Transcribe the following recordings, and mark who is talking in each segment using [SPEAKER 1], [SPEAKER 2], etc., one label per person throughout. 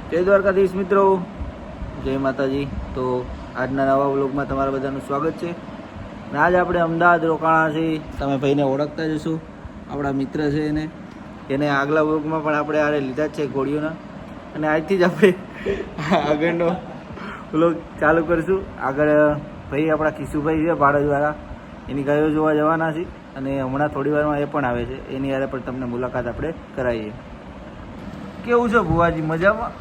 [SPEAKER 1] જય દ્વારકાધીશ મિત્રો, જય માતાજી. તો આજના નવા વ્લોગમાં તમારા બધાનું સ્વાગત છે. અને આજ આપણે અમદાવાદ રોકાણા છીએ. તમે ભાઈને ઓળખતા જશો, આપણા મિત્ર છે. એને આગલા વ્લોગમાં પણ આપણે આરે લીધા જ છે ઘોડીઓના. અને આજથી જ આપણે આગળનો વ્લોગ ચાલુ કરીશું. આગળ ભાઈ આપણા કિશુભાઈ છે ભાડજવાળા, એની ગાયો જોવા જવાના છે. અને હમણાં થોડી વારમાં એ પણ આવે છે, એની યારે પણ તમને મુલાકાત આપણે કરાવીએ. કેવું છે ભુવાજી, મજામાં?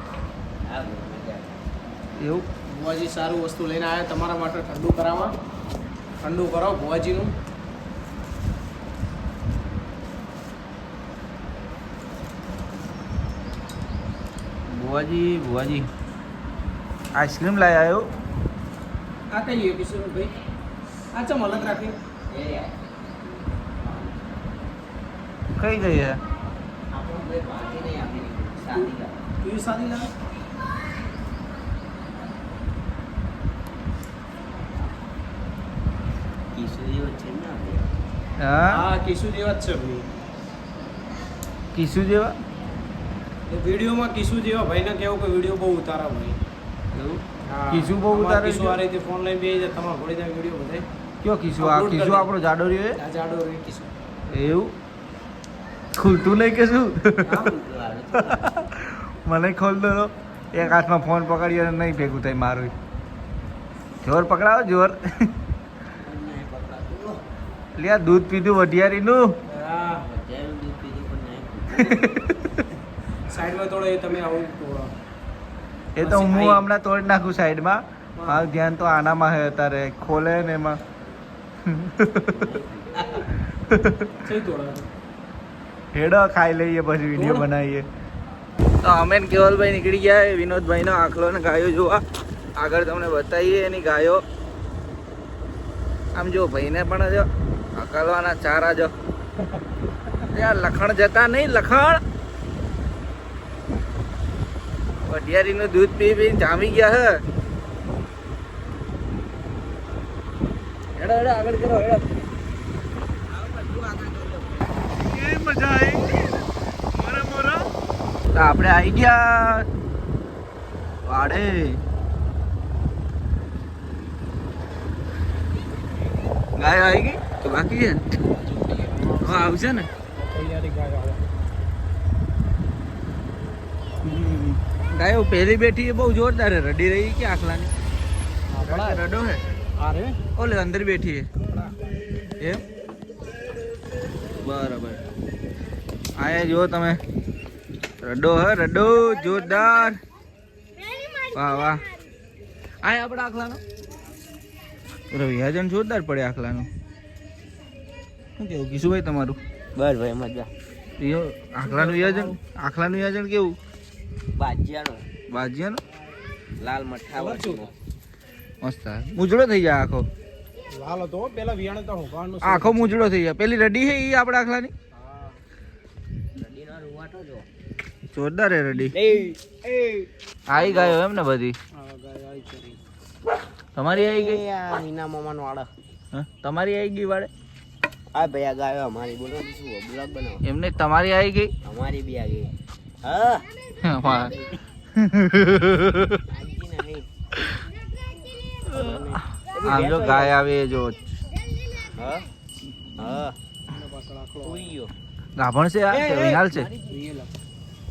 [SPEAKER 1] એવું
[SPEAKER 2] ભુવાજી સારું વસ્તુ લઈને આવ્યા તમારા માટે, ઠંડુ કરાવવા. ઠંડુ કરો ભુવાજીનું.
[SPEAKER 1] ભુવાજી આઈસ્ક્રીમ લાવી આવ્યો.
[SPEAKER 2] આ કઈ કિશોરભાઈ, આ ચમ અલગ રાખી
[SPEAKER 1] કઈ ગઈ હે?
[SPEAKER 2] કેવી સાદી લાગે?
[SPEAKER 1] હા,
[SPEAKER 2] કિશુ જેવા જ છે ભાઈ.
[SPEAKER 1] કિશુ જેવા
[SPEAKER 2] એ વિડીયોમાં કિશુ જેવા ભાઈને કેવું કે વિડીયો બહુ ઉતારા ભાઈ.
[SPEAKER 1] એવું?
[SPEAKER 2] હા,
[SPEAKER 1] કિશુ બહુ ઉતારે
[SPEAKER 2] કિશુ આ રીતે ફોન લઈને બેસી જાય, તમારા ઘોડી જાય વિડીયો બધાય.
[SPEAKER 1] કયો કિશુ? આ કિશુ આપણો જાડો રહ્યો
[SPEAKER 2] આ જાડો રે કિશુ.
[SPEAKER 1] એવું ખુલતું નહીં કે શું? મને ખોલતો હતો. એક હાથમાં ફોન પકડી અને નહીં ભેગું થાય મારું. જોર પકડાવો, જોર. લે દૂધ પીધું વઢિયારીનું.
[SPEAKER 2] હા, સાઈડમાં થોડો એ તમે આવું
[SPEAKER 1] એ તો હું હમણાં તોડી નાખું સાઈડમાં. મારું ધ્યાન તો આનામાં હે અત્યારે. ખોલે ને એમાં
[SPEAKER 2] સહી તોડા.
[SPEAKER 1] હેડો ખાઈ લઈએ, પછી વિડીયો બનાવીએ. તો અમે ને કેવલભાઈ નીકળી ગયા વિનોદભાઈનો આખલો ને ગાયો જોવા. આગળ તમને બતાવીએ એની ગાયો. આમ જો ભાઈને પણ જો અકલવાના ચારા જો. ત્યાં લખણ જતા નહીં, લખણ વઢિયારીનું દૂધ પી પીને જામી ગયા હે. હેડો હેડો આગળ કરો, હેડો. મજા આવી. તો આપણે આવી ગયા વાડે. ગાય આવી ગઈ તો બાકી છે હવે આવશે ને. ગાયો પહેલી બેઠી એ બહુ જોરદાર હે. રડી રહી કે આખલાની? રડો હે. ઓલે અંદર બેઠી હે એમ. બરાબર. આયા જુઓ તમે, રડો હે, રડો જોરદાર. વાહ વાહ. આય આપણા આખલાનો વિહાજન જોરદાર પડે આખલાનું. શું કેવું કિશુભાઈ તમારું?
[SPEAKER 3] બસ ભાઈ મજા.
[SPEAKER 1] આખલાનું વિહાજન કેવું? બાજિયાનો
[SPEAKER 3] લાલ મઠ્ઠા
[SPEAKER 1] મસ્ત. મૂજડો થઈ જાય આખો.
[SPEAKER 2] લાલ હતો પેલા વિયાણ તો હોવાનું.
[SPEAKER 1] આખો મૂજડો થઈ જાય. પેલી રડી હે ઈ આપણા આખલાની.
[SPEAKER 3] રડીનો રૂવાટો જો
[SPEAKER 1] જોરદાર હે રડી. આવી ગયો એમ ને બધી? તમારી આવી ગઈ?
[SPEAKER 3] હીના મામાનો વાળા.
[SPEAKER 1] તમારી આવી ગઈ વાળે?
[SPEAKER 3] હા ભાઈ, આ ગાયો અમારી. બોલો શું બ્લોગ બનાવો?
[SPEAKER 1] એમને તમારી આવી ગઈ?
[SPEAKER 3] અમારી બી આ ગઈ. હા
[SPEAKER 1] આમ જો ગાય આવે જો.
[SPEAKER 3] હા હા
[SPEAKER 1] ગાભણ છે આ કે વિહાલ છે?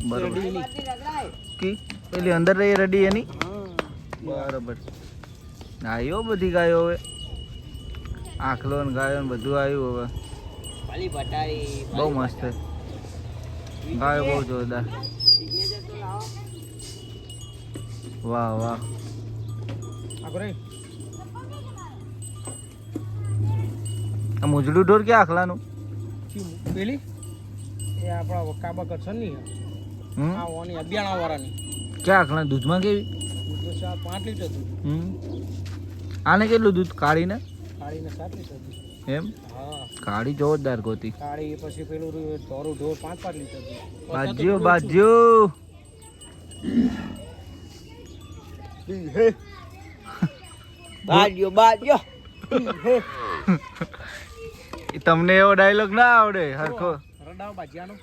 [SPEAKER 1] બરોબર. કી પેલી અંદર રહી રડી એની. બરોબર. આવ્યો બધી ગાયો હવે. આખલો ને ગાયો ને બધું આવ્યું હવે. બહુ મસ્ત ગાયો, બહુ જોરદાર. વાહ વાહ. આ મુજડું ઢોર ક્યાં આખલાનું?
[SPEAKER 2] પેલી એ આપણા કાબા કરશન ની આ ઓની અબિયાણા વાળાની.
[SPEAKER 1] ક્યાં આખલા? દૂધમાં કેવી?
[SPEAKER 2] 5 લીટર દૂધ.
[SPEAKER 1] આને કેટલું દૂધ? કાઢીને
[SPEAKER 2] 7 લીટર દૂધ.
[SPEAKER 1] એમ?
[SPEAKER 2] હા,
[SPEAKER 1] કાળી જોરદાર ગોતી.
[SPEAKER 2] કાળી પછી પેલું ધોરું ઢોર 5 લીટર દૂધ.
[SPEAKER 1] બાજ્યો
[SPEAKER 3] બાજ્યો
[SPEAKER 1] તમને એવો ડાયલોગ ના આવડે હરખો?
[SPEAKER 2] રડાવ બાજિયાનો.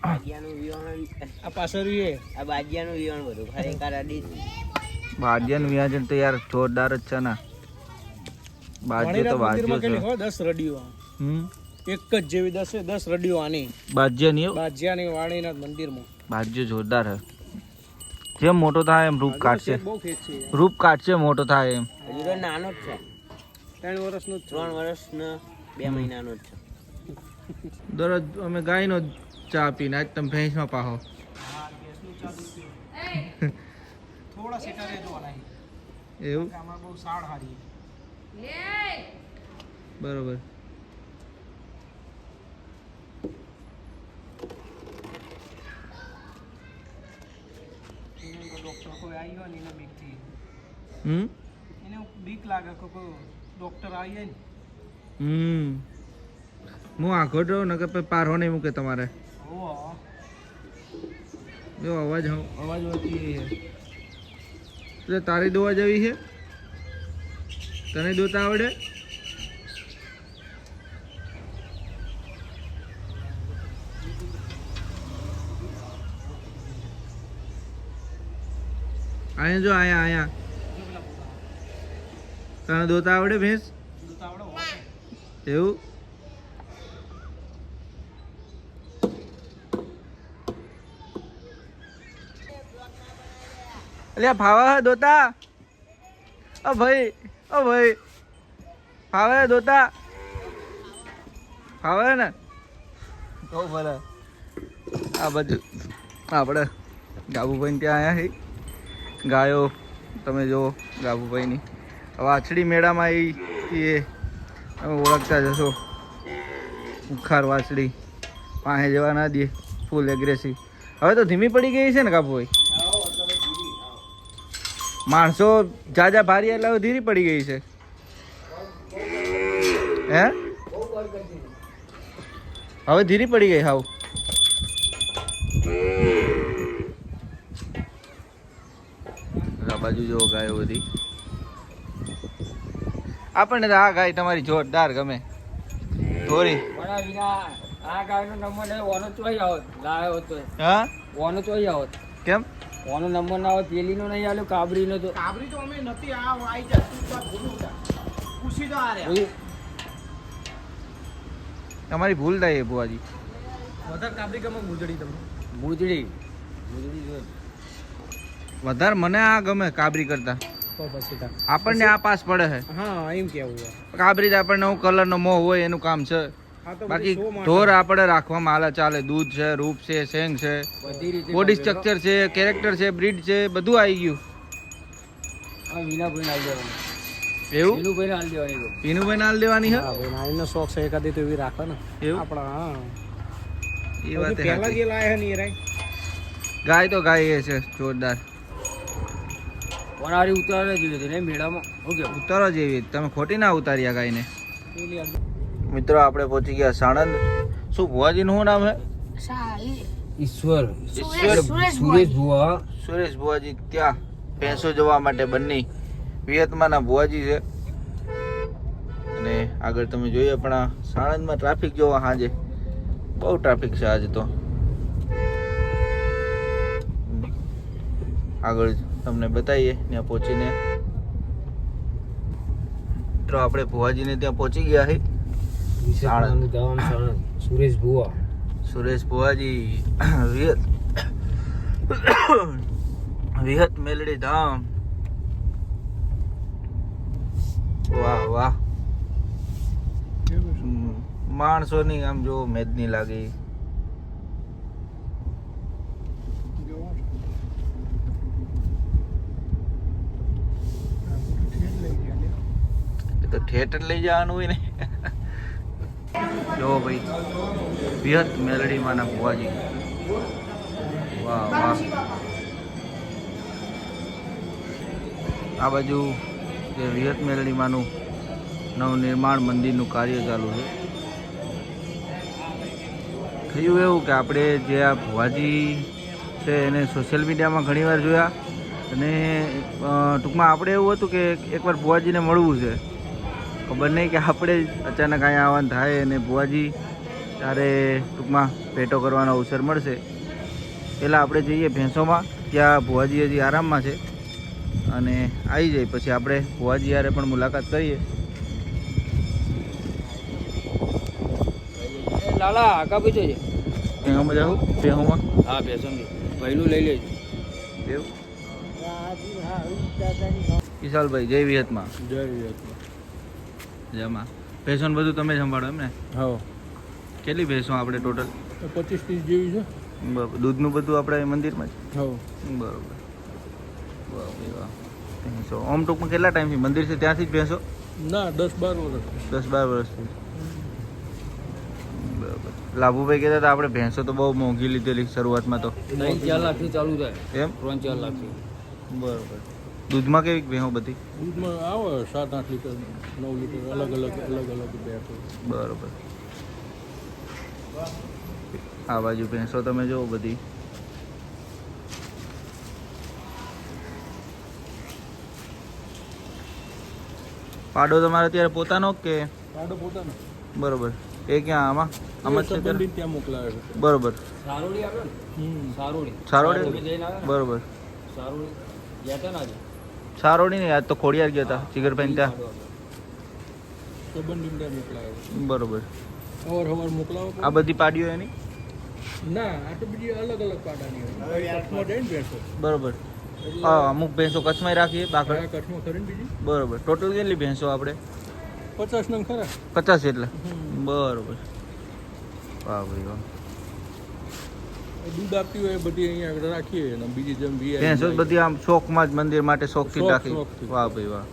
[SPEAKER 3] બાજિયાનું વિવરણ
[SPEAKER 2] આ પાછળ એ
[SPEAKER 3] આ બાજિયાનું વિવરણ બધું ખરેખર અડી
[SPEAKER 1] બાજ્યન વિયાજન તો યાર જોરદાર જ છે ને. બાજ્ય તો બાજ્યો છે.
[SPEAKER 2] 10 રડીઓ
[SPEAKER 1] હમ
[SPEAKER 2] એક જ જેવી 10 રડીઓ આની
[SPEAKER 1] બાજ્ય નહીં
[SPEAKER 2] બાજિયાની વાણીનાથ મંદિરમાં.
[SPEAKER 1] બાજ્ય જોરદાર હે. જેમ મોટો થાય એમ રૂપ કાઢશે.
[SPEAKER 2] બહુ ખેંચ છે યાર.
[SPEAKER 1] રૂપ કાઢશે મોટો થાય એમ.
[SPEAKER 3] હજુ તો નાનો જ છે
[SPEAKER 2] 3 વર્ષનો જ છે.
[SPEAKER 3] 3 વર્ષનો 2 મહિનાનો જ છે.
[SPEAKER 1] દરરોજ અમે ગાયનો ચા પીને આજ તમે ભેંસમાં પાહો.
[SPEAKER 2] થોડા સેટા દેવાના
[SPEAKER 1] એવું
[SPEAKER 2] આમાં બહુ સાડ હારી
[SPEAKER 1] બરોબર.
[SPEAKER 2] ડોક્ટર કોઈ આવ્યો ને એને બીકથી
[SPEAKER 1] હમ
[SPEAKER 2] એને બીક લાગે કે કોઈ ડોક્ટર આવી જાય ને.
[SPEAKER 1] હું આખો રહું ને કે પછી પારો નહીં મૂકે તમારે.
[SPEAKER 2] ઓ
[SPEAKER 1] જો અવાજ હોતી છે. એટલે તારી દોવા જવી છે? તને દોતા આવડે? અહીંયા જો અહીંયા તને દોતા આવડે ભેંસ? એવું? અલ્યા ફાવા દોતા? ઓ ભાઈ ફાવે દોતા? ફાવે ને? તો ભલે આ બધું આપણે ગાબુભાઈ ત્યાં આવ્યા છે. ગાયો તમે જુઓ ગાબુભાઈની. વાછડી મેળામાં આવી એ તમે ઓળખતા જશો. ઉખાર વાછડી પાસે જવા ના દે, ફૂલ એગ્રેસિવ. હવે તો ધીમી પડી ગઈ છે ને ગાબુભાઈ? માણસો જાજા ભારી એટલે હવે ધીરી પડી ગઈ છે. હે હવે ધીરી પડી ગઈ હાવ. આ બાજુ જો ગાયો બધી. આપણને તો આ ગાય તમારી જોરદાર ગમે. થોરી
[SPEAKER 2] આ ગાયનો નંબર ને ઓનો ચોઈ આવત લાયો હતો.
[SPEAKER 1] હા
[SPEAKER 2] ઓનો ચોઈ આવત.
[SPEAKER 1] કેમ?
[SPEAKER 2] ઓનો નંબર ના આવે પેલીનો નહીં આલ્યો કાબરીનો તો. કાબરી તો અમે નથી આ આવી જા તું તો ભૂલું તા. પૂછી તો આ રે.
[SPEAKER 1] તમારી ભૂલ થાય એ બુઆજી.
[SPEAKER 2] વધારે કાબરી ગમે મુજડી તમને. મુજડી જો
[SPEAKER 1] વધારે મને આ ગમે કાબરી કરતા.
[SPEAKER 2] તો પછી તા
[SPEAKER 1] આપણને આ પાસ પડે છે.
[SPEAKER 2] હા એમ કેવું છે.
[SPEAKER 1] કાબરી તો આપણને હું કલરનો મોહ હોય એનું કામ છે.
[SPEAKER 2] હા તો
[SPEAKER 1] બાકી ઢોર આપણે રાખવામાં હાલે ચાલે. દૂધ છે, રૂપ છે, સેંગ છે,
[SPEAKER 2] બધી રીતે
[SPEAKER 1] બોડી સ્ટ્રક્ચર છે, કેરેક્ટર છે, બ્રીડ છે, બધું આવી ગયું.
[SPEAKER 2] આ વિનાભાઈ આલ દેવાની.
[SPEAKER 1] એવું
[SPEAKER 2] વિનુભાઈ આલ દેવાની તો.
[SPEAKER 1] પીનુભાઈ નાલ દેવાની છે.
[SPEAKER 2] હા ભાઈ નાઈનો શોખ છે એકાદી તો એવી રાખો ને.
[SPEAKER 1] એવું
[SPEAKER 2] આપણા હા
[SPEAKER 1] એ વાત
[SPEAKER 2] પહેલા
[SPEAKER 1] સાચી.
[SPEAKER 2] જે લાયા ને એ રાઈ
[SPEAKER 1] ગાય તો ગાય એ છે જોરદાર.
[SPEAKER 2] વણારી ઉતારે જોઈએ છે ને મેળામાં. ઓકે
[SPEAKER 1] ઉતારો જેવી તમે ખોટી ના ઉતાર્યા ગાયને.
[SPEAKER 2] પેલી
[SPEAKER 1] મિત્રો આપણે પહોંચી ગયા સાણંદ. શું ભુવાજીનું શું નામ છે?
[SPEAKER 2] ઈશ્વર
[SPEAKER 1] સુરેશ
[SPEAKER 2] ભુવા.
[SPEAKER 1] સુરેશ ભુવાજી ત્યાં ભેંસો જોવા માટે બંને વિયતમાના ભુવાજી છે. અને આગળ તમે જોઈએ પણ આ સાણંદમાં ટ્રાફિક જોવા સાંજે બહુ ટ્રાફિક છે આજે તો. આગળ તમને બતાવીએ ત્યાં પહોંચીને. મિત્રો આપણે ભુવાજીને ત્યાં પહોંચી ગયા છે.
[SPEAKER 2] સુરેશ ભુવા.
[SPEAKER 1] સુરેશ ભુવાજી વિહત મેલડી ધામ. વાહ વાહ. માણસોની આમ જો મેદની લાગી. તો થિયેટર લઈ જવાનું હોય ને. જો ભાઈ વિહત મેલડી માના ભુવાજી. વાહ વાહ. આ બાજુ જે વિહત મેલડી માનું નવનિર્માણ મંદિરનું કાર્ય ચાલુ છે. થયું એવું કે આપણે જે આ ભુવાજી છે એને સોશિયલ મીડિયામાં ઘણીવાર જોયા. અને ટૂંકમાં આપણે એવું હતું કે એકવાર ભુવાજીને મળવું છે. ખબર નહીં કે આપણે અચાનક અહીંયા આવવાનું થાય અને ભુવાજી ત્યારે ટૂંકમાં ભેટો કરવાનો અવસર મળશે. પહેલાં આપણે જઈએ ભેંસોમાં, ત્યાં ભુવાજી હજી આરામમાં છે અને આવી જાય પછી આપણે ભુવાજી યારે પણ મુલાકાત કરીએ.
[SPEAKER 2] લાલા આગા પૂછે છે
[SPEAKER 1] ભેહોમાં જાઉં ભેહોમાં
[SPEAKER 2] હા બેસન પહેલું લઈ લેજો
[SPEAKER 1] એવું. વિશાલભાઈ જય વિહતમાં જમા ભેંસોને બધું તમે સંભાળો એમ ને?
[SPEAKER 2] હા
[SPEAKER 1] કેટલી ભેંસો આપણે ટોટલ?
[SPEAKER 2] 25-30 જેવી છે.
[SPEAKER 1] બરાબર. દૂધનું બધું આપણે મંદિરમાં જ?
[SPEAKER 2] હા
[SPEAKER 1] બરાબર. વાહ ભાઈ વાહ. ભેંસો આમ ટૂંકમાં કેટલા ટાઈમથી મંદિર છે ત્યાંથી જ ભેંસો?
[SPEAKER 2] ના 10-12 વર્ષ.
[SPEAKER 1] 10-12 વર્ષથી. બરાબર. લાભુભાઈ કહેતા હતા આપણે ભેંસો તો બહુ મોંઘી લીધેલી શરૂઆતમાં તો.
[SPEAKER 2] 3-4 લાખથી ચાલુ થાય
[SPEAKER 1] એમ?
[SPEAKER 2] 3-4 લાખથી.
[SPEAKER 1] બરાબર. દૂધમાં કેવી ભેંસો બધી?
[SPEAKER 2] દૂધમાં આવે 7-8 લીટર 9 લીટર અલગ અલગ બેઠો.
[SPEAKER 1] બરાબર. આ બાજુ ભેંસો તમે જુઓ બધી. પાડો તમારે અત્યારે પોતાનો કે?
[SPEAKER 2] પાડો પોતાનો.
[SPEAKER 1] બરોબર. એ ક્યાં આમાં આમાં જ છે અત્યારે?
[SPEAKER 2] ત્યાં મોકલાવે છે.
[SPEAKER 1] બરોબર.
[SPEAKER 2] સારોડી આવે ને સારોડી
[SPEAKER 1] સારોડી બરોબર.
[SPEAKER 2] સારોડી ગયા હતા ને આજે
[SPEAKER 1] સારોડી નહીં, આજ તો ખોડિયાર ગયા હતા જીગરભાઈ ત્યાં.
[SPEAKER 2] સંબંધી ત્યાં મોકલાવે
[SPEAKER 1] બરોબર.
[SPEAKER 2] અવાર મોકલાવો.
[SPEAKER 1] આ બધી પાડીઓ એની?
[SPEAKER 2] ના આ તો બીજી અલગ અલગ પાડાની હોય. કચ્છમાં જઈને બેસો
[SPEAKER 1] બરોબર. હા, અમુક ભેંસો કચ્છમાં રાખીએ બાકડ.
[SPEAKER 2] કચ્છમાં ખરી ને બીજી.
[SPEAKER 1] બરોબર. ટોટલ કેટલી ભેંસો આપણે?
[SPEAKER 2] 50 નંગ ખરા.
[SPEAKER 1] 50 એટલે? બરોબર. વાહ ભાઈ વાહ.
[SPEAKER 2] દૂધ આપતી હોય એ બધી અહીંયા આગળ રાખીએ અને બીજી જેમ
[SPEAKER 1] ભેંસો જ બધી આમ શોખમાં જ મંદિર માટે શોખથી
[SPEAKER 2] શોખ,
[SPEAKER 1] રાખી.
[SPEAKER 2] શોખથી.
[SPEAKER 1] વાહ ભાઈ વાહ.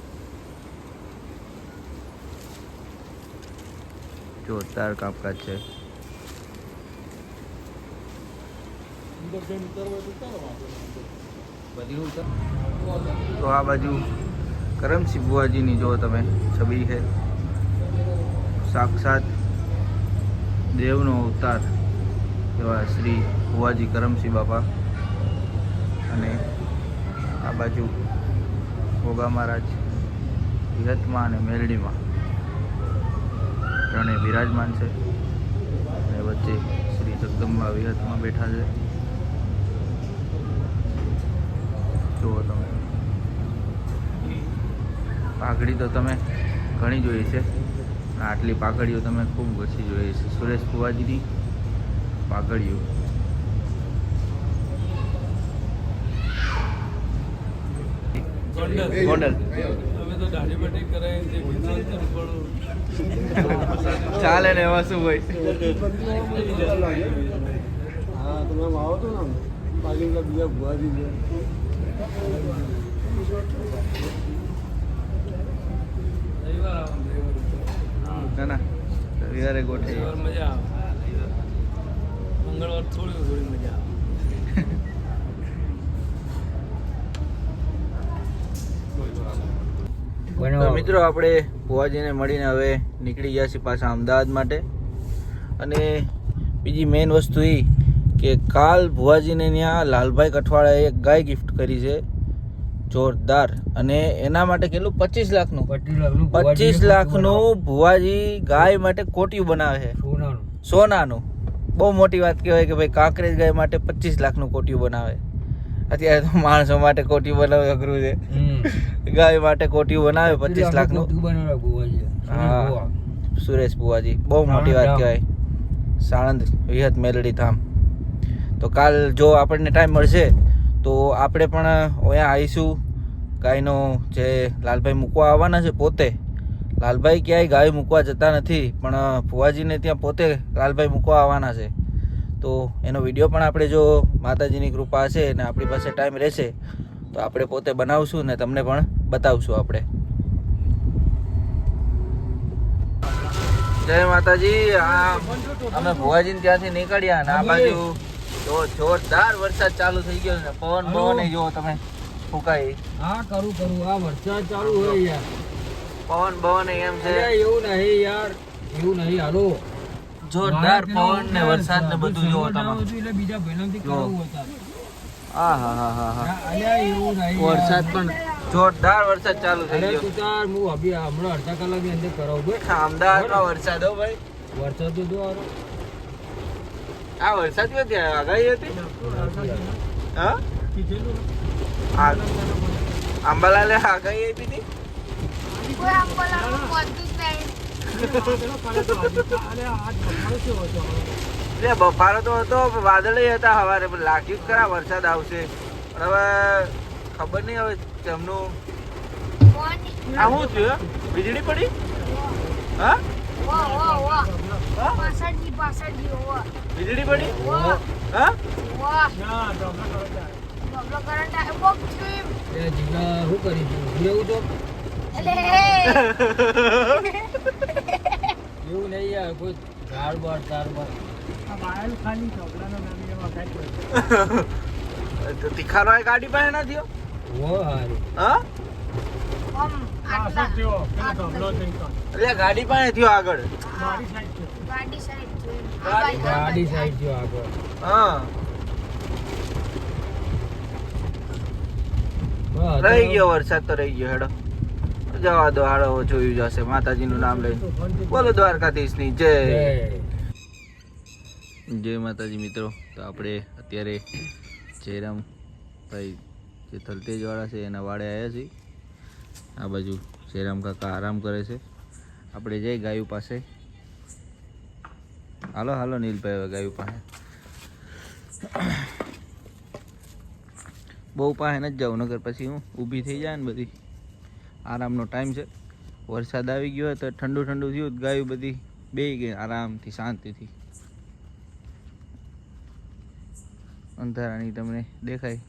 [SPEAKER 1] જોરદાર કામકાજ છે.
[SPEAKER 2] અંદર જઈને ઉતરવા તો ચાલો આપણે.
[SPEAKER 1] તો આ બાજુ કરમસિંહ બુવાજીની જો તમે છબી છે. સાક્ષાત દેવનો અવતાર એવા શ્રી બુવાજી કરમસિંહ બાપા. અને આ બાજુ ગોગા મહારાજ વિહતમાં અને મેલડીમાં ત્રણેય બિરાજમાન છે. અને વચ્ચે શ્રી જગદંબા વિહતમાં બેઠા છે. જુઓ તમે પાઘડી તો તમે ઘણી જોઈ છે. આટલી પાઘડીઓ તમે ખૂબ ઓછી જોઈ છે. સુરેશ બુવાજીની પાઘડીઓ. ગોંડલ
[SPEAKER 2] અમે તો દાઢી બાટી કરાવીને
[SPEAKER 1] ચાલે ને એમાં શું ભાઈ.
[SPEAKER 2] હા તમે આવો તો ને બાકી બીજા ભુવાજી છે.
[SPEAKER 1] ના ના રવિવારે ગોઠવી.
[SPEAKER 2] મજા આવે. મંગળવાર થોડી મજા આવે.
[SPEAKER 1] તો મિત્રો આપણે ભુવાજીને મળીને હવે નીકળી ગયા છીએ પાછા અમદાવાદ માટે. અને બીજી મેઇન વસ્તુ એ કે કાલ ભુવાજીને ત્યાં લાલભાઈ કઠવાળાએ એક ગાય ગિફ્ટ કરી છે જોરદાર. અને એના માટે કેટલું 25 લાખનું 25 લાખનું ભુવાજી ગાય માટે કોટિયું બનાવે છે સોનાનું. બહુ મોટી વાત કહેવાય કે ભાઈ કાંકરેજ ગાય માટે 25 લાખનું કોટિયું બનાવે. અત્યારે તો માણસો માટે કોટિયું બનાવે અઘરું છે. ગાય માટે કોટિયું બનાવે 25 લાખનું. હા સુરેશ બુવાજી બહુ મોટી વાત કહેવાય. સાણંદ વિહત મેલડી ધામ. તો કાલ જો આપણને ટાઈમ મળશે તો આપણે પણ અહીંયા આવીશું. ગાયનો જે લાલભાઈ મૂકવા આવવાના છે પોતે. લાલભાઈ ક્યાંય ગાય મૂકવા જતા નથી પણ ભુવાજીને ત્યાં પોતે લાલભાઈ મૂકવા આવવાના છે. તો એનો વિડીયો પણ આપણે જો માતાજીની કૃપા હશે અને આપણી પાસે ટાઈમ રહેશે તો આપણે પોતે બનાવશું ને તમને પણ બતાવશું આપણે. જય માતાજી. આ અમે ભુવાજીને ત્યાંથી નીકળ્યા ને આ બાજુ તો જોરદાર વરસાદ ચાલુ થઈ ગયો છે. પવન પવન જો તમે ફૂંકાય.
[SPEAKER 2] હા કરું આ વરસાદ ચાલુ હોય યાર.
[SPEAKER 1] પવન પવન એમ છે
[SPEAKER 2] એવું નહીં યાર એવું નહીં. હાલો
[SPEAKER 1] જોરદાર પવન ને વરસાદ ને બધું જોવો તમે.
[SPEAKER 2] એટલે બીજા ભાઈનાથી કરાવવું હતા.
[SPEAKER 1] હા હા હા હા હા.
[SPEAKER 2] અલ્યા એવું નહીં.
[SPEAKER 1] વરસાદ પણ જોરદાર વરસાદ ચાલુ થઈ
[SPEAKER 2] અરે
[SPEAKER 1] ગયો.
[SPEAKER 2] તું તાર હું હમણાં અડધા કલાકની અંદર કરાવું ભાઈ.
[SPEAKER 1] અમદાવાદમાં વરસાદ હો ભાઈ.
[SPEAKER 2] વરસાદ તો જો હારો.
[SPEAKER 1] આ વરસાદ ક્યાંથી આવ્યો? આગાહી હતી? હા આંબાલાલે આગાહી આપી હતી.
[SPEAKER 4] કોઈ આંબાલાલનું પહોંચતું જ નહીં.
[SPEAKER 1] એટલે બફારો તો હતો, વાદળે હતા સવારે, પણ લાગ્યું જ ખરા વરસાદ આવશે. પણ હવે ખબર નહીં હવે કેમનું. આ શું થયું? વીજળી પડી? હા
[SPEAKER 4] પાછળથી
[SPEAKER 1] વીજળી પડી?
[SPEAKER 4] વાહ.
[SPEAKER 1] હા
[SPEAKER 4] ડબલો કરંટ આવ્યો. બહુ થયું.
[SPEAKER 2] એ જીગા શું કરી એવું તો
[SPEAKER 4] એટલે
[SPEAKER 2] એવું નહીં યાર કોઈ ઝાડ બાર
[SPEAKER 1] તો તીખાનો એ ગાડી પાસે ના થયો?
[SPEAKER 2] ઓ હારી
[SPEAKER 1] હા
[SPEAKER 4] આમ આટલા
[SPEAKER 1] એટલે ગાડી પાસે થયો આગળ.
[SPEAKER 4] ગાડી સાઈડ જોઈ.
[SPEAKER 2] ગાડી સાઈડ જો આગળ
[SPEAKER 1] હા
[SPEAKER 2] વાહ,
[SPEAKER 1] રહી ગયો વરસાદ તો રહી ગયો. હેડો જવા દો, હાડો જોયું જશે. માતાજીનું નામ લઈ બોલો દ્વારકાધીશની જય. જય માતાજી મિત્રો. તો આપણે અત્યારે જયરામ ભાઈ જે થલતેજ વાળા છે એના વાડે આવ્યા છીએ. આ બાજુ જયરામ કાકા આરામ કરે છે. આપણે જઈ ગાયું પાસે. હાલો હાલો નીલભાઈ, હવે ગાયું પાસે બહુ પાસે નથી જાઉં, નગર પછી હું ઊભી થઈ જાય ને બધી. આરામનો ટાઈમ છે. વરસાદ આવી ગયો તો ઠંડુ ઠંડુ થયું, ગાયું બધી બેસી ગઈ આરામથી શાંતિથી. અંધારાની તમને દેખાય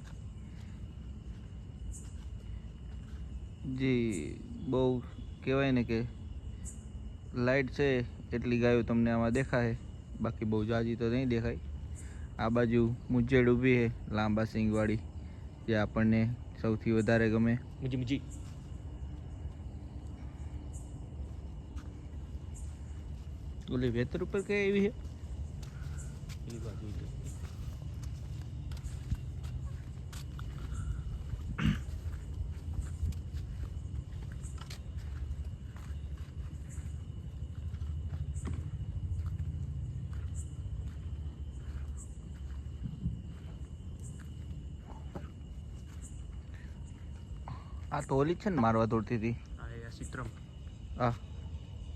[SPEAKER 1] જે બહુ કહેવાય ને કે લાઇટ છે એટલી ગાયો તમને આમાં દેખાય, બાકી બહુ જાજી તો નહીં દેખાય. આ બાજુ મુજેડ ઊભી છે લાંબા સિંગવાળી, જે આપણને સૌથી વધારે ગમે.
[SPEAKER 2] મુજી
[SPEAKER 1] ઓલી વેતર ઉપર કઈ એવી છે? આ તો ઓલી જ છે ને મારવા દોડતી હતી. હા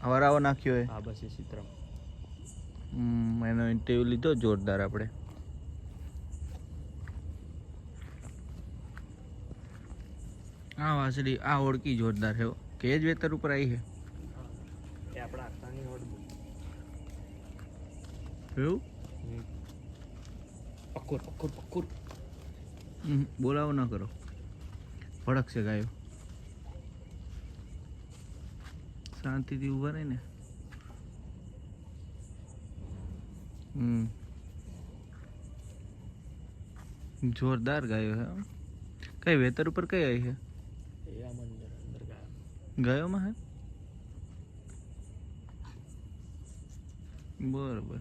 [SPEAKER 1] હવારાવો નાખ્યો એ.
[SPEAKER 2] હા બસ એ સીતરામ.
[SPEAKER 1] એનો ઇન્ટરવ્યુ લીધો જોરદાર આપણે. આ વાસળી આ ઓળકી જોરદાર છે. કેજ વેતર ઉપર આવી છે
[SPEAKER 2] એ આપણા આખાની ઓડ
[SPEAKER 1] એવું.
[SPEAKER 2] પકુર
[SPEAKER 1] બોલાવો ના કરો, ભડકશે ગાયો. શાંતિથી ઊભા રહી ને. જોરદાર ગાયો હે. કઈ વેતર ઉપર કઈ આવી છે?
[SPEAKER 2] એ આમ અંદર ગયા
[SPEAKER 1] ગાયોમાં હે. બરોબર.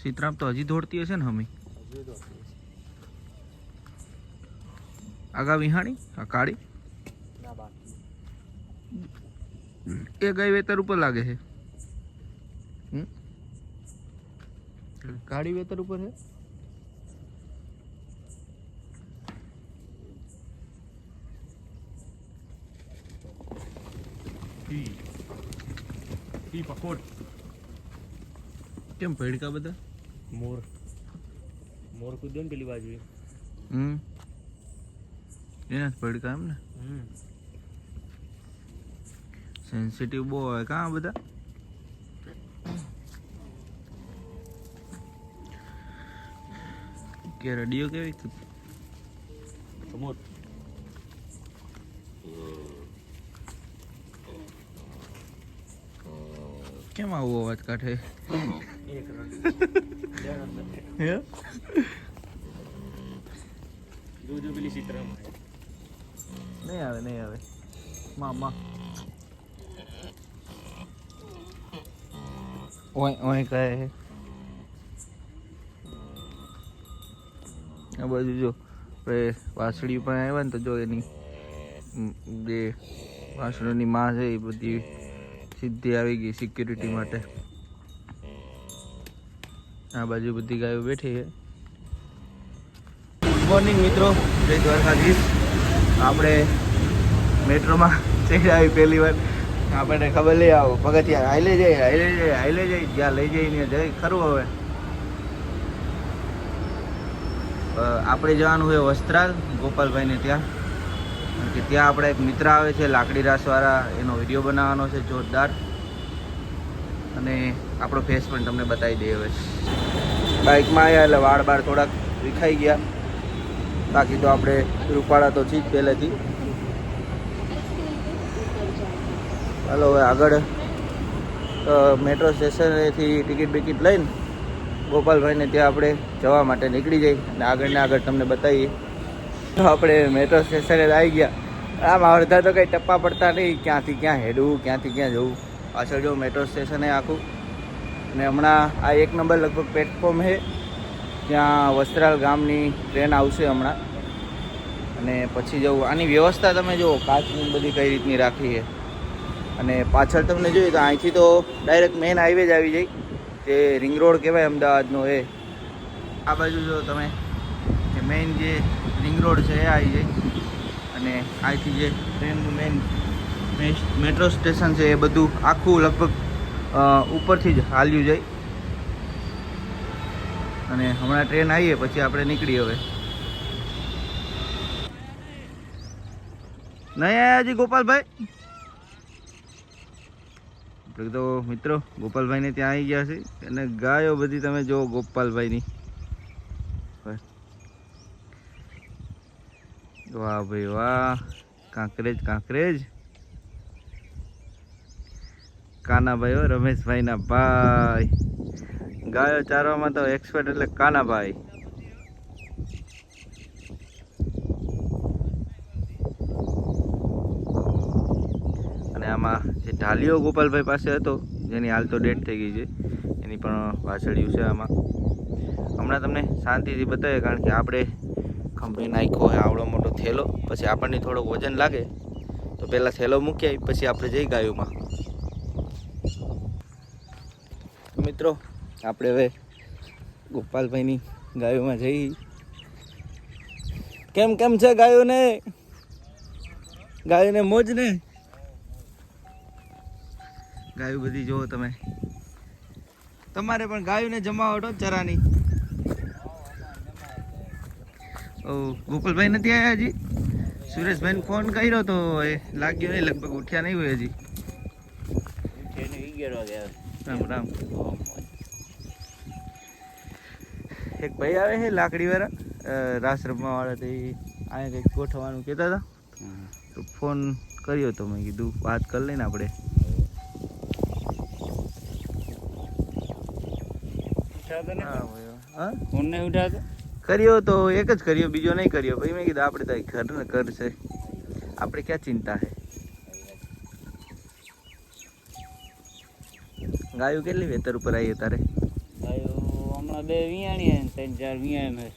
[SPEAKER 1] સીતરામ તો હજી દોડતી હશે ને હમી? આગા વિહાણી આ કાળી
[SPEAKER 2] ના બાકી
[SPEAKER 1] એ ગાય વેતર ઉપર લાગે છે. કાળી વેતર ઉપર છે.
[SPEAKER 2] પકોડ
[SPEAKER 1] કેમ ભેડકા બધા?
[SPEAKER 2] મોર કૂદ્યો ને પેલી બાજુ.
[SPEAKER 1] એના ભેડકા એમ ને. સેન્સિટિવ બહુ હોય કાં બધા. કે રેડિયો કેવી કેમ આવો અવાજ કાઢે?
[SPEAKER 2] જોજો પેલી સીતરામ
[SPEAKER 1] નહીં આવે નહીં આવે. મામા ઓય ઓય કહે છે. આ બાજુ જો વાસળી પણ આવ્યા ને તો જો એની જે વાસળીની માં છે એ બધી સીધી આવી ગઈ સિક્યુરિટી માટે. આ બાજુ બધી ગાયો બેઠી છે. ગુડ મોર્નિંગ મિત્રો, જય દ્વારકાધીશ. આપણે મેટ્રોમાં ચડી આવી પહેલી વાર. આપણને ખબર લઈ આવો પગથિયા હાઈલે જઈ જ્યાં લઈ જઈને જઈ ખરું. હવે આપણે જવાનું હોય વસ્ત્રાલ ગોપાલભાઈને ત્યાં, કારણ કે ત્યાં આપણા એક મિત્ર આવે છે લાકડી રાસવાળા, એનો વિડીયો બનાવવાનો છે જોરદાર, અને આપણો ફેસ પણ તમને બતાવી દઈએ. હવે બાઇકમાં આવ્યા એટલે વાળ બાળ થોડાક વિખાઈ ગયા, બાકી તો આપણે રૂપાળા તો છીએ જ પહેલેથી. ચાલો હવે આગળ મેટ્રો સ્ટેશનેથી ટિકિટ બિકિટ લઈને ગોપાલભાઈને ત્યાં આપણે જવા માટે નીકળી જઈએ અને આગળ ને આગળ તમને બતાવીએ. તો આપણે મેટ્રો સ્ટેશને આવી ગયા. આમ અડધા તો કંઈ ટપ્પા પડતા નહીં, ક્યાંથી ક્યાં હેડવું, ક્યાંથી ક્યાં જવું. પાછળ જો મેટ્રો સ્ટેશન આખું, અને હમણાં આ 1 નંબર લગભગ પ્લેટફોર્મ છે, ત્યાં વસ્ત્રાલ ગામની ટ્રેન આવશે હમણાં. અને પછી જવું. આની વ્યવસ્થા તમે જુઓ, કાચની બધી કઈ રીતની રાખી છે. અને પાછળ તમને જોઈએ તો અહીંથી તો ડાયરેક્ટ મેઇન હાઈવે જ આવી જાય, જે રિંગ રોડ કહેવાય અમદાવાદનો. એ આ બાજુ જો તમે કે મેઇન જે રિંગ રોડ છે એ આવી જાય, અને અહીંથી જે ટ્રેનનું મેઇન મેટ્રો સ્ટેશન છે એ બધું આખું લગભગ ઉપરથી જ હાલ્યું જાય. અને હમણાં ટ્રેન આવીએ પછી આપણે નીકળીએ. હવે નહીં આવ્યા હજી ગોપાલભાઈ? તો મિત્રો ગોપાલભાઈને ત્યાં આવી ગયા છે, અને ગાયો બધી તમે જુઓ ગોપાલભાઈની. વાહ ભાઈ વાહ, કાંકરેજ કાનાભાઈ હો, રમેશભાઈના ભાઈ. ગાયો ચારવામાં તો એક્સપર્ટ એટલે કાનાભાઈ. અને આમાં જે ઢાલિયો ગોપાલભાઈ પાસે હતો, જેની હાલ તો ડેટ થઈ ગઈ છે, એની પણ વાછળ્યું છે આમાં. હમણાં તમને શાંતિથી બતાવે, કારણ કે આપણે ખંભે નાખ્યો હોય આવડો મોટો થેલો, પછી આપણને થોડોક વજન લાગે તો પહેલાં થેલો મૂકી આવી, પછી આપણે જઈ ગાયોમાં. મિત્રો આપણે હવે ગોપાલભાઈની ગાયોમાં જઈ. કેમ છે ગાયોને મોજ ને? ગાયો બધી જુઓ તમે. તમારે પણ ગાયોને જમાવટ ચરાની. ગોપાલભાઈ નથી આવ્યા હજી? સુરેશભાઈને ફોન કર્યો તો એ લાગ્યો નહીં, લગભગ ઉઠ્યા નહીં હોય હજી. રામ. એક ભાઈ આવે છે લાકડીવાળા, રાસ રમવા વાળા, તે અહીંયા કંઈક ગોઠવવાનું કહેતા હતા, તો ફોન કર્યો તો મેં કીધું વાત કરી લઈને આપણે.
[SPEAKER 2] ફોન નહીં ઉઠાતો?
[SPEAKER 1] કર્યો તો એક જ કર્યો, બીજો નહીં કર્યો. ભાઈ મેં કીધું આપણે તો ઘર છે, આપણે ક્યાં ચિંતા છે. ગાયું કેટલી વેતર ઉપર આવી તારે?
[SPEAKER 2] હમણાં 2 વિયાણી 3-4 વિયાણી.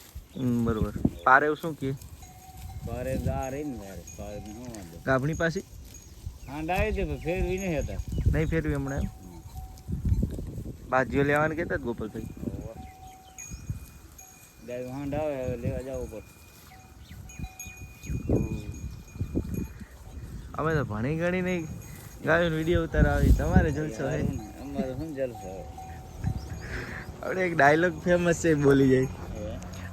[SPEAKER 1] બરોબર. પારે શું કે?
[SPEAKER 2] પારે ગા રહી ને પારે
[SPEAKER 1] ગાભણી પાછી
[SPEAKER 2] હા ડાવી દે, ફેરવી નહીં હતા.
[SPEAKER 1] નહીં ફેરવી હમણાં. બાજીઓ લેવાનું કહેતા જ ગોપાલભાઈ.
[SPEAKER 2] હાંડ આવે હવે લેવા જવું પડે.
[SPEAKER 1] અમે તો ભણી ગણી નહીં ગાયોનો વિડીયો ઉતારાવી, તમારે જલસો હે.
[SPEAKER 2] અમારે શું જલસો?
[SPEAKER 1] આપણે એક ડાયલોગ ફેમસ છે, બોલી જાય.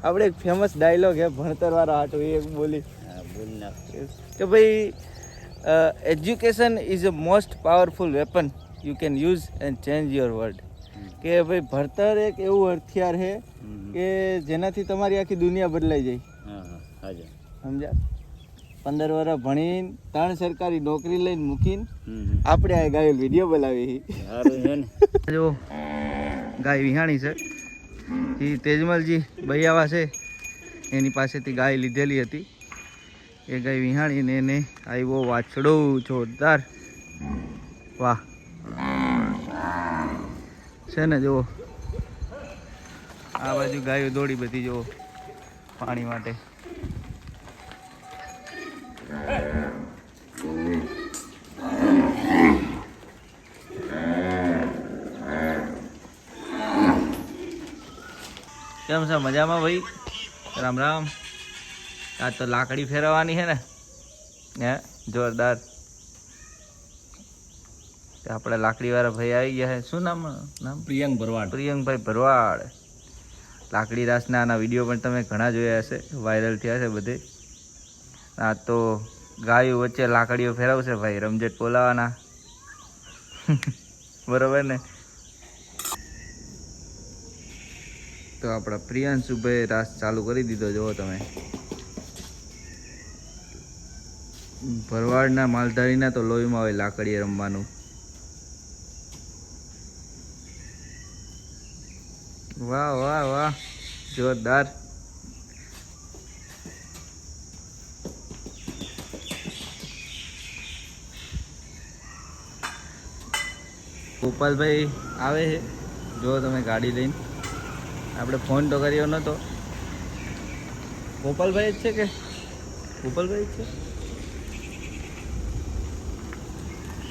[SPEAKER 1] આપણે એક ફેમસ ડાયલોગ હે ભણતર વાળો હાટો, એ એક બોલી કે ભાઈ education is a most powerful weapon you can use and change your world. કે ભાઈ ભણતર એક એવું હથિયાર છે કે જેનાથી તમારી આખી દુનિયા બદલાઈ જાય. સમજ્યા? 15 વર્ષ ભણીને 3 સરકારી નોકરી લઈને મૂકીને આપણે આ ગાયો વિડીયો બોલાવી. જો ગાય વિહાણી છે, એ તેજમલજી બૈયાવા છે, એની પાસેથી ગાય લીધેલી હતી. એ ગાય વિહાણીને એને આવ્યો વાછડો જોરદાર. વાહ છે ને. જુઓ આ બાજુ ગાયો દોડી બધી, જુઓ પાણી માટે. કેમ છે મજામાં ભાઈ? રામ રામ. આ તો લાકડી ફેરવવાની છે ને, હે જોરદાર. આપણે લાકડી વાળા ભાઈ આવી ગયા છે. શું નામ? પ્રિયંકભાઈ ભરવાડ. લાકડી રાસના આના વિડીયો પણ તમે ઘણા જોયા હશે, વાયરલ થયા છે બધે. આ તો ગાયો વચ્ચે લાકડીઓ ફેરવશે ભાઈ, રમઝટ બોલાવાના. બરોબર ને? તો આપણા પ્રિયાંશુભાઈ રાસ ચાલુ કરી દીધો. જુઓ તમે, ભરવાડના માલધારીના તો લોહીમાં હોય લાકડીએ રમવાનું. વાહ વાહ વાહ, જોરદાર. ગોપાલભાઈ આવે છે, જો તમે ગાડી લઈને. આપણે ફોન તો કર્યો નહોતો. ગોપાલભાઈ જ છે કે? ગોપાલભાઈ જ છે.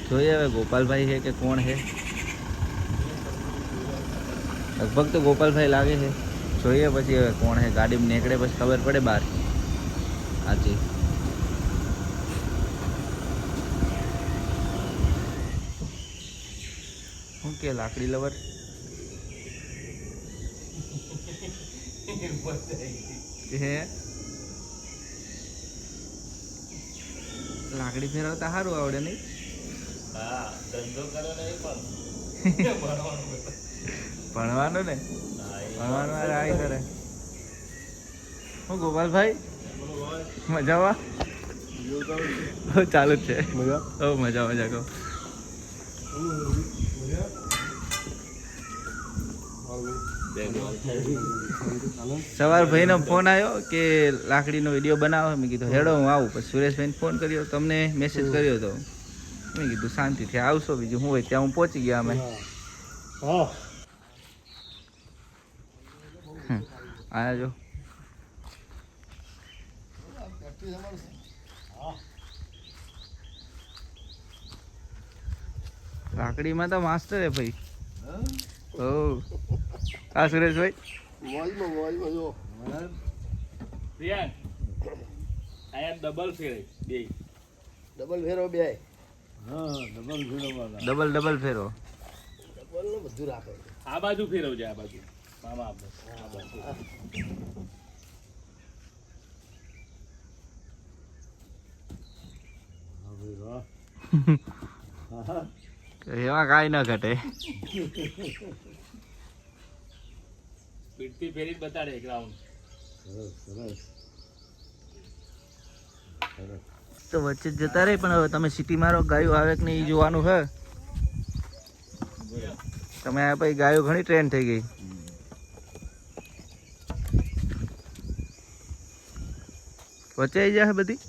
[SPEAKER 1] જોઈએ હવે ગોપાલભાઈ છે કે કોણ છે. લગભગ તો ગોપાલભાઈ લાગે છે. જોઈએ પછી હવે કોણ છે. ગાડીમાં નીકળે પછી ખબર પડે બહાર. સાચી. શું કે લાકડી લવર? હે લાકડી ફેરવતા સારું આવડે નહીં?
[SPEAKER 5] હા, ધંધો કરો ને પણ
[SPEAKER 1] ભણવાનું ને, ભણવાનું આવી કરે. હું ગોપાલભાઈ મજામાં? ચાલુ જ છે. મજા કહો. સવાર ભાઈનો ફોન આવ્યો કે લાકડીનો વિડીયો બનાવો. મેં કીધું હેડો હું આવું. પછી સુરેશભાઈને ફોન કર્યો, તમને મેસેજ કર્યો હતો. મેં કીધું શાંતિથી આવશો, બીજું શું હોય. ત્યાં હું પહોંચી ગયા અમે. આયા જો. લાકડીમાં તો માસ્ટર હે ભાઈ. ઓ આ સુરેશભાઈ
[SPEAKER 5] પ્રિયાંક આયા ડબલ ફેરે બે.
[SPEAKER 3] ડબલ ફેરો બે.
[SPEAKER 1] ડબલ ફેરો.
[SPEAKER 3] ડબલ નું બધું રાખે.
[SPEAKER 5] આ બાજુ ફેરવજે, આ બાજુ મામા આ બાજુ.
[SPEAKER 1] એમાં કાંઈ ન ઘટે.
[SPEAKER 5] પીઠથી ફેરી જ બતાડે એક રાઉન્ડ.
[SPEAKER 1] તો વચ્ચે જતા રહે, પણ હવે તમે સિટી મારો ગાયો આવે કે નહીં એ જોવાનું છે. તમે આ પછી ગાયો ઘણી ટ્રેન થઈ ગઈ. વચ્ચે આવી જાય બધી.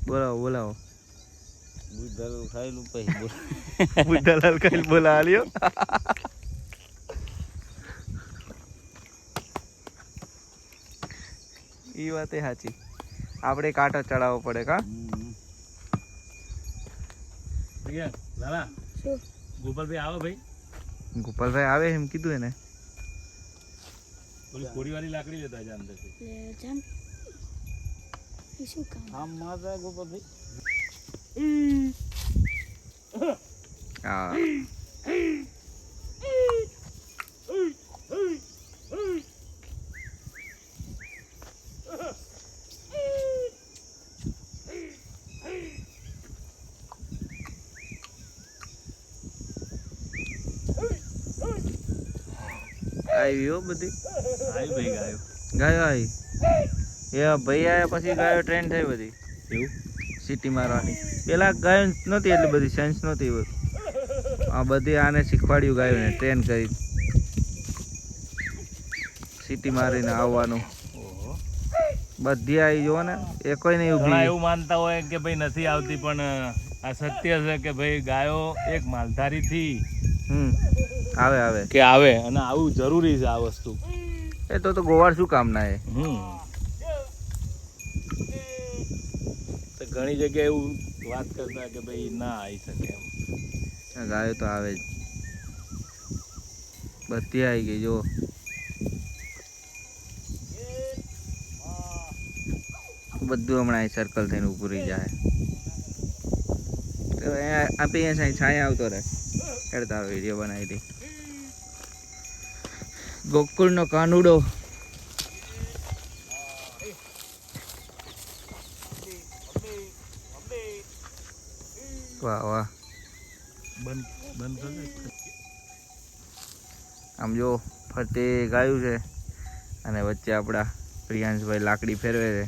[SPEAKER 1] બોલાવો.
[SPEAKER 3] બુદ્ધલ ખાયેલું પછી
[SPEAKER 1] બુદ્ધાલાલ કઈ બોલા આલ્યો. ઈ વાત એ સાચી. આપણે કાંટો ચડાવવો પડે કા.
[SPEAKER 5] પ્રિયાંક લાલા
[SPEAKER 4] શું?
[SPEAKER 5] ગોપાલભાઈ આવો ભાઈ.
[SPEAKER 1] ગોપાલભાઈ આવે એમ કીધું એને.
[SPEAKER 5] ઓલી કોડીવાળી લાકડી લેતા જાય અંદરથી.
[SPEAKER 4] જાન એ શું કામ?
[SPEAKER 3] આમ માતા ગોપાલભાઈ.
[SPEAKER 1] હા આવી હો બધી.
[SPEAKER 5] આવી ભાઈ ગાયો.
[SPEAKER 1] ગાયો આવી. એ ભાઈ આવ્યા પછી ગાયો ટ્રેન થઈ બધી.
[SPEAKER 5] એવું
[SPEAKER 1] સિટી મારવાની. પેલા ગાયો નહોતી એટલી બધી સેન્સ નહોતી. આ બધી આને શીખવાડ્યું ગાયોને, ટ્રેન કરી સિટી મારીને આવવાનું. બધી આવી જુઓ ને, એ કોઈ નહીં
[SPEAKER 5] ઘણા
[SPEAKER 1] ઊભી.
[SPEAKER 5] એવું માનતા હોય કે ભાઈ નથી આવતી, પણ આ સત્ય છે કે ભાઈ ગાયો એક માલધારીથી
[SPEAKER 1] આવે
[SPEAKER 5] કે આવે, અને આવું જરૂરી છે આ વસ્તુ.
[SPEAKER 1] એ તો ગોવાળ શું કામ ના એ.
[SPEAKER 5] તો ઘણી જગ્યાએ એવું વાત કરતા કે ભાઈ ના આવી શકે એમ.
[SPEAKER 1] ગાયો તો આવે જ. બધી આવી ગઈ જો. બધું હમણાં સર્કલ થઈને ઊભું રહી જાય. તો આપી અહીંયા છાયા આવતો રહે કરતા વિડીયો બનાવી દે. ગોકુળનો કાનુડો વાહ વાહ.
[SPEAKER 5] બંધ કરે.
[SPEAKER 1] આમ જો ફરતે ગાયું છે અને વચ્ચે આપણા પ્રિયાંશભાઈ લાકડી ફેરવે છે.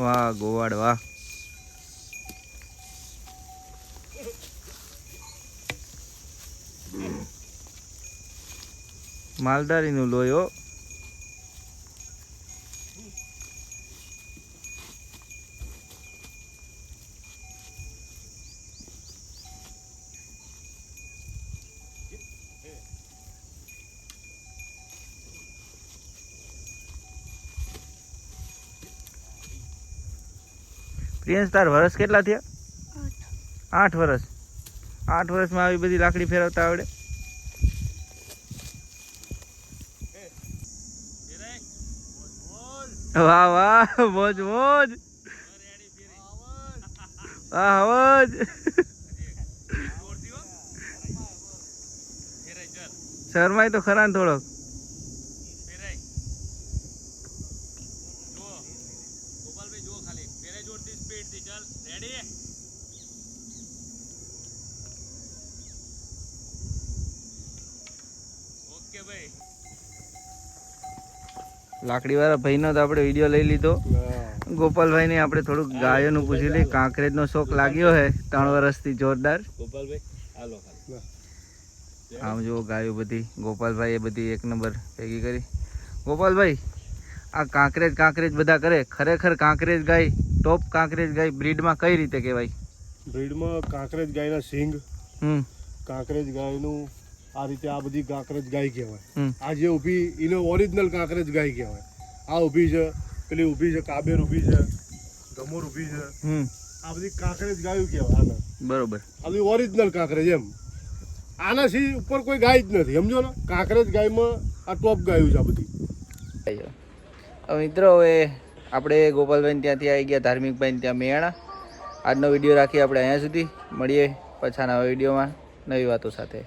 [SPEAKER 1] વાહ ગોવાડ વાહ. માલધારીનું લોહી હો. પ્રિયંશ તાર વર્ષ કેટલા થયા? 8 વર્ષ. 8 વર્ષમાં આવી બધી લાકડી ફેરવતા આવડે? વાહ વાહ મોજ મોજ. વાહ મોજ. શરમાય તો ખરા ને થોડોક. લાકડી વાળા ભાઈનો તો આપણે વિડીયો લઈ લીધો. ગોપાલભાઈને આપણે થોડુંક ગાયોનું પૂછી લઈએ. કાંકરેજનો શોખ લાગ્યો હે 3 વર્ષથી જોરદાર. આમ જો ગાયો બધી ગોપાલભાઈ એ બધી 1 નંબર ભેગી કરી. ગોપાલભાઈ આ કાંકરેજ બધા કરે, ખરેખર કાંકરેજ ગાય ટોપ કાંકરેજ ગાય બ્રીડમાં કઈ રીતે કહેવાય?
[SPEAKER 6] બ્રીડમાં કાંકરેજ ગાયના સિંગ, કાંકરેજ ગાયનું આ રીતે આ બધી કાંકરેજ ગાય કહેવાય. આ જે ઊભી એનો ઓરિજિનલ કાંકરેજ ગાય કહેવાય. આ ઊભી છે, પેલી ઊભી છે, કાબેર ઊભી છે, ગમોર ઊભી છે. આ બધી કાંકરેજ ગાયું કહેવાય આને.
[SPEAKER 1] બરોબર.
[SPEAKER 6] આ બધી ઓરિજિનલ કાંકરેજ એમ. આનાથી ઉપર કોઈ ગાય જ નથી, સમજો ને. કાંકરેજ ગાયમાં આ ટોપ ગાયું છે આ બધી.
[SPEAKER 1] હવે મિત્રો હવે આપણે ગોપાલભાઈ ત્યાંથી આવી ગયા ધાર્મિકભાઈ ત્યાં મેયાણા. આજનો વિડીયો રાખીએ આપણે અહીંયા સુધી. મળીએ પાછા નવા વિડીયોમાં નવી વાતો સાથે.